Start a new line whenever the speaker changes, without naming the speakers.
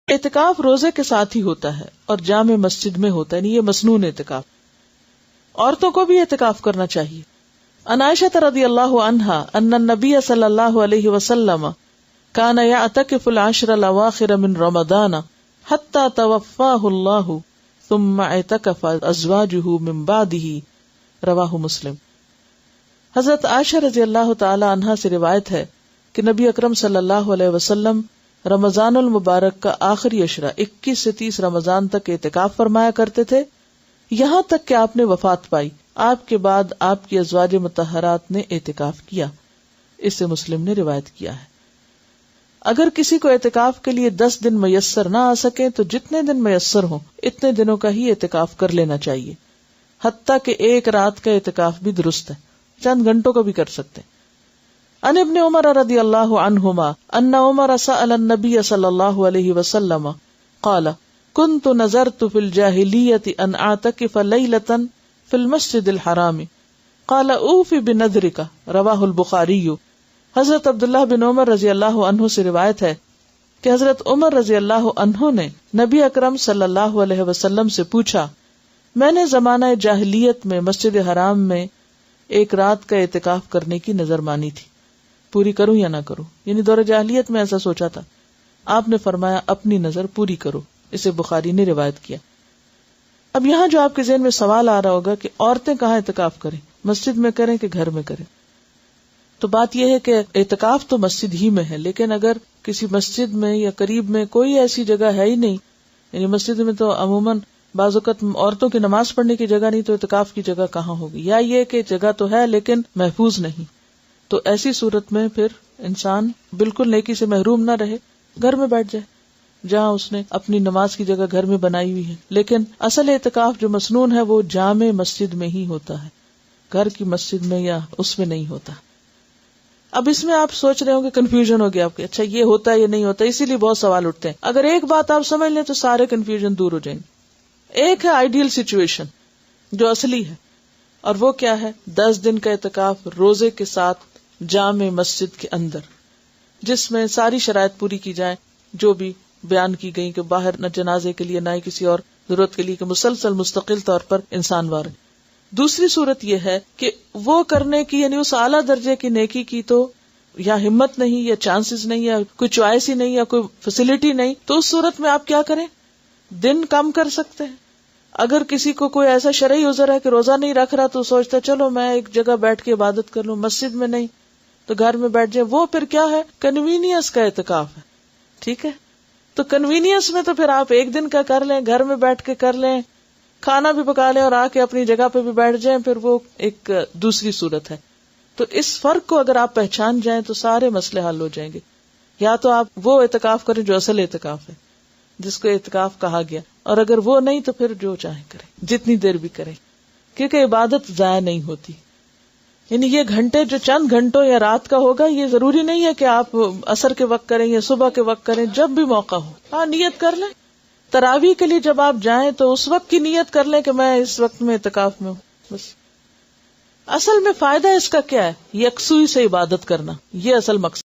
اعتکاف روزے کے ساتھ ہی ہوتا ہے اور جامع مسجد میں ہوتا ہے، یعنی یہ مسنون اعتکاف. عورتوں کو بھی اعتکاف کرنا چاہیے. عن عائشہ رضی اللہ عنہا ان النبی صلی اللہ علیہ وسلم کان یعتکف العشر الاواخر من رمضان حتی توفاہ اللہ ثم اعتکف ازواجہ من بعدہ، رواہ مسلم. حضرت عائشہ رضی اللہ تعالی عنہا سے روایت ہے کہ نبی اکرم صلی اللہ علیہ وسلم رمضان المبارک کا آخری عشرہ 21 سے 30 رمضان تک اعتکاف فرمایا کرتے تھے، یہاں تک کہ آپ نے وفات پائی. آپ کے بعد آپ کی ازواج مطہرات نے اعتکاف کیا. اس سے مسلم نے روایت کیا ہے. اگر کسی کو اعتکاف کے لیے 10 دن میسر نہ آ سکے تو جتنے دن میسر ہوں اتنے دنوں کا ہی اعتکاف کر لینا چاہیے، حتیٰ کہ ایک رات کا اعتکاف بھی درست ہے، چند گھنٹوں کا بھی کر سکتے ہیں. عن ابن عمر رضی اللہ عنہما ان عمر سأل النبی صلی اللہ علیہ وسلم قال كنت نذرت في الجاہلیۃ ان اعتکف لیلۃ فی المسجد الحرام قال اوف بنذرک، رواہ البخاری. حضرت عبداللہ بن عمر رضی اللہ عنہ سے روایت ہے کہ حضرت عمر رضی اللہ عنہ نے نبی اکرم صلی اللہ علیہ وسلم سے پوچھا، میں نے زمانہ جاہلیت میں مسجد حرام میں ایک رات کا اعتکاف کرنے کی نظر مانی تھی، پوری کروں یا نہ کروں، یعنی دور جاہلیت میں ایسا سوچا تھا. آپ نے فرمایا اپنی نظر پوری کرو. اسے بخاری نے روایت کیا. اب یہاں جو آپ کے ذہن میں سوال آ رہا ہوگا کہ عورتیں کہاں اعتکاف کریں، مسجد میں کریں کہ گھر میں کریں؟ تو بات یہ ہے کہ اعتکاف تو مسجد ہی میں ہے، لیکن اگر کسی مسجد میں یا قریب میں کوئی ایسی جگہ ہے ہی نہیں، یعنی مسجد میں تو عموماً بعض اوقات عورتوں کی نماز پڑھنے کی جگہ نہیں، تو اعتکاف کی جگہ کہاں ہوگی؟ یا یہ کہ جگہ تو ہے لیکن محفوظ نہیں، تو ایسی صورت میں پھر انسان بالکل نیکی سے محروم نہ رہے، گھر میں بیٹھ جائے جہاں اس نے اپنی نماز کی جگہ گھر میں بنائی ہوئی ہے. لیکن اصل اعتکاف جو مسنون ہے وہ جامع مسجد میں ہی ہوتا ہے، گھر کی مسجد میں یا اس میں نہیں ہوتا. اب اس میں آپ سوچ رہے ہوں کہ کنفیوژن ہو گیا آپ کے، اچھا یہ ہوتا ہے یہ نہیں ہوتا، اسی لیے بہت سوال اٹھتے ہیں. اگر ایک بات آپ سمجھ لیں تو سارے کنفیوژن دور ہو جائیں گے. ایک ہے آئیڈیل سچویشن جو اصلی ہے، اور وہ کیا ہے؟ 10 دن کا اعتکاف روزے کے ساتھ جامع مسجد کے اندر، جس میں ساری شرائط پوری کی جائیں جو بھی بیان کی گئی، کہ باہر نہ جنازے کے لیے نہ ہی کسی اور ضرورت کے لیے، کہ مسلسل مستقل طور پر انسان وار. دوسری صورت یہ ہے کہ وہ کرنے کی، یعنی اس اعلیٰ درجے کی نیکی کی تو یا ہمت نہیں یا چانسز نہیں یا کوئی چوائس ہی نہیں یا کوئی فیسلٹی نہیں، تو اس صورت میں آپ کیا کریں؟ دن کم کر سکتے ہیں. اگر کسی کو کوئی ایسا شرعی عذر ہے کہ روزہ نہیں رکھ رہا تو سوچتا چلو میں ایک جگہ بیٹھ کے عبادت کر لوں، مسجد میں نہیں تو گھر میں بیٹھ جائے، وہ پھر کیا ہے؟ کنوینئنس کا اعتکاف ہے. ٹھیک ہے، تو کنوینئنس میں تو پھر آپ ایک دن کا کر لیں، گھر میں بیٹھ کے کر لیں، کھانا بھی پکا لیں اور آ کے اپنی جگہ پہ بھی بیٹھ جائیں، پھر وہ ایک دوسری صورت ہے. تو اس فرق کو اگر آپ پہچان جائیں تو سارے مسئلے حل ہو جائیں گے. یا تو آپ وہ اعتکاف کریں جو اصل اعتکاف ہے، جس کو اعتکاف کہا گیا، اور اگر وہ نہیں تو پھر جو چاہیں کریں، جتنی دیر بھی کریں، کیونکہ عبادت ضائع نہیں ہوتی. یعنی یہ گھنٹے جو چند گھنٹوں یا رات کا ہوگا، یہ ضروری نہیں ہے کہ آپ عصر کے وقت کریں یا صبح کے وقت کریں، جب بھی موقع ہو. ہاں نیت کر لیں. تراویح کے لیے جب آپ جائیں تو اس وقت کی نیت کر لیں کہ میں اس وقت میں اعتکاف میں ہوں، بس. اصل میں فائدہ اس کا کیا ہے؟ یکسوئی سے عبادت کرنا، یہ اصل مقصد.